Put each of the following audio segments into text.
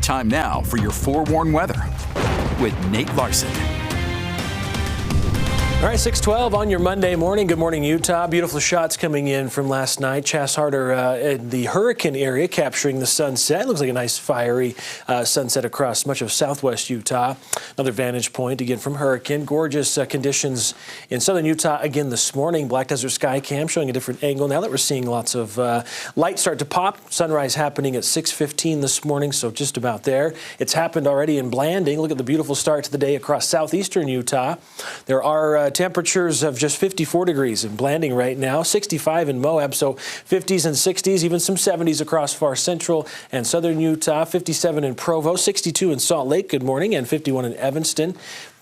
Time now for your forewarned weather with Nate Larson. All right, 6:12 on your Monday morning. Good morning, Utah. Beautiful shots coming in from last night. Chas Harder in the hurricane area capturing the sunset. Looks like a nice fiery sunset across much of southwest Utah. Another vantage point again from hurricane. Gorgeous conditions in southern Utah again this morning. Black Desert Sky Cam showing a different angle now that we're seeing lots of light start to pop. Sunrise happening at 6:15 this morning, so just about there. It's happened already in Blanding. Look at the beautiful start to the day across southeastern Utah. There are temperatures of just 54 degrees in Blanding right now, 65 in Moab, so 50s and 60s, even some 70s across far central and southern Utah, 57 in Provo, 62 in Salt Lake, good morning, and 51 in Evanston.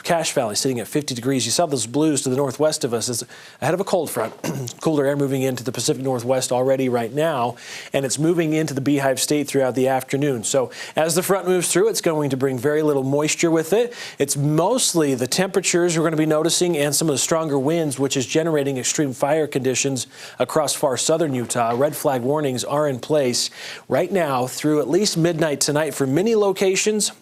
Cache Valley sitting at 50 degrees. You saw those blues to the northwest of us is ahead of a cold front. Cooler air moving into the Pacific Northwest already right now, and it's moving into the Beehive State throughout the afternoon. So as the front moves through, it's going to bring very little moisture with it. It's mostly the temperatures we're going to be noticing and some of the stronger winds, which is generating extreme fire conditions across far southern Utah. Red flag warnings are in place right now through at least midnight tonight for many locations.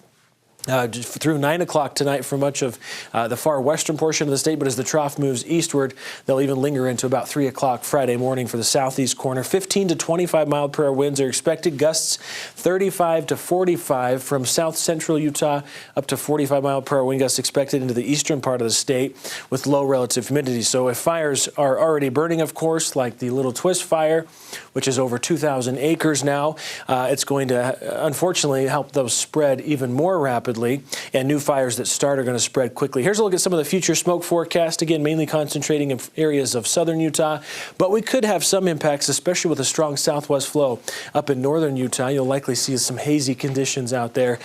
Through 9 o'clock tonight for much of the far western portion of the state, but as the trough moves eastward, they'll even linger into about 3 o'clock Friday morning for the southeast corner. 15 to 25 mile-per-hour winds are expected. Gusts 35 to 45 from south central Utah, up to 45 mile-per-hour wind gusts expected into the eastern part of the state with low relative humidity. So if fires are already burning, of course, like the Little Twist fire, which is over 2,000 acres now, it's going to unfortunately help those spread even more rapidly. And new fires that start are going to spread quickly. Here's a look at some of the future smoke forecast, again, mainly concentrating in areas of southern Utah. But we could have some impacts, especially with a strong southwest flow up in northern Utah. You'll likely see some hazy conditions out there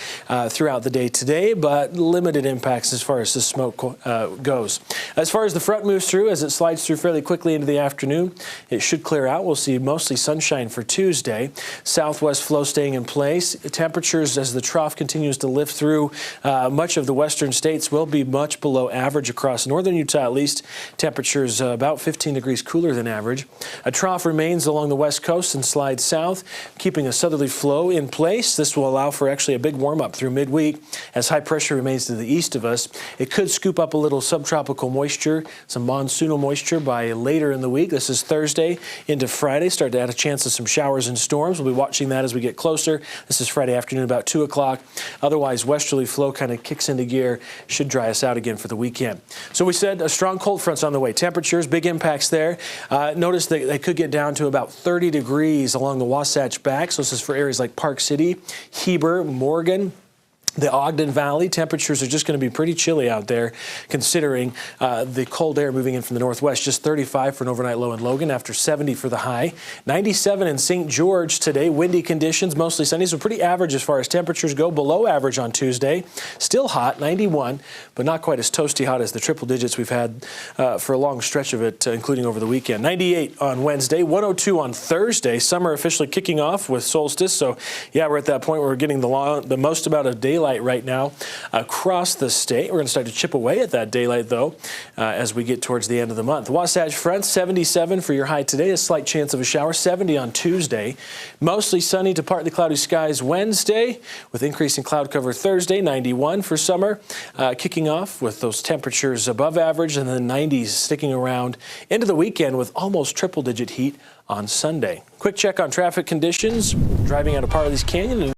throughout the day today, but limited impacts as far as the smoke goes. As far as the front moves through, as it slides through fairly quickly into the afternoon, it should clear out. We'll see mostly sunshine for Tuesday. Southwest flow staying in place. Temperatures as the trough continues to lift through much of the western states will be much below average across northern Utah, at least. Temperatures about 15 degrees cooler than average. A trough remains along the west coast and slides south, keeping a southerly flow in place. This will allow for actually a big warm-up through midweek as high pressure remains to the east of us. It could scoop up a little subtropical moisture, some monsoonal moisture by later in the week. This is Thursday into Friday. Start to add a chance of some showers and storms. We'll be watching that as we get closer. This is Friday afternoon about 2 o'clock. Otherwise, westerly flow kind of kicks into gear, should dry us out again for the weekend. So we said a strong cold front's on the way. Temperatures, big impacts there. Notice that they could get down to about 30 degrees along the Wasatch Back. So this is for areas like Park City, Heber, Morgan. The Ogden Valley, temperatures are just going to be pretty chilly out there considering the cold air moving in from the northwest. Just 35 for an overnight low in Logan after 70 for the high. 97 in St. George today. Windy conditions, mostly sunny, so pretty average as far as temperatures go. Below average on Tuesday. Still hot, 91, but not quite as toasty hot as the triple digits we've had for a long stretch of it, including over the weekend. 98 on Wednesday, 102 on Thursday. Summer officially kicking off with solstice, so yeah, we're at that point where we're getting the most amount of daylight right now across the state. We're going to start to chip away at that daylight, though, as we get towards the end of the month. Wasatch Front, 77 for your high today. A slight chance of a shower, 70 on Tuesday. Mostly sunny to partly cloudy skies Wednesday, with increasing cloud cover Thursday, 91 for summer. Kicking off with those temperatures above average and the 90s sticking around into the weekend with almost triple-digit heat on Sunday. Quick check on traffic conditions. Driving out of Parley's Canyon.